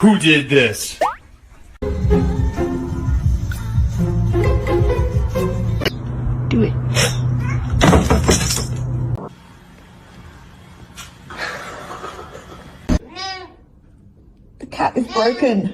Who did this? Do it. The cat is broken.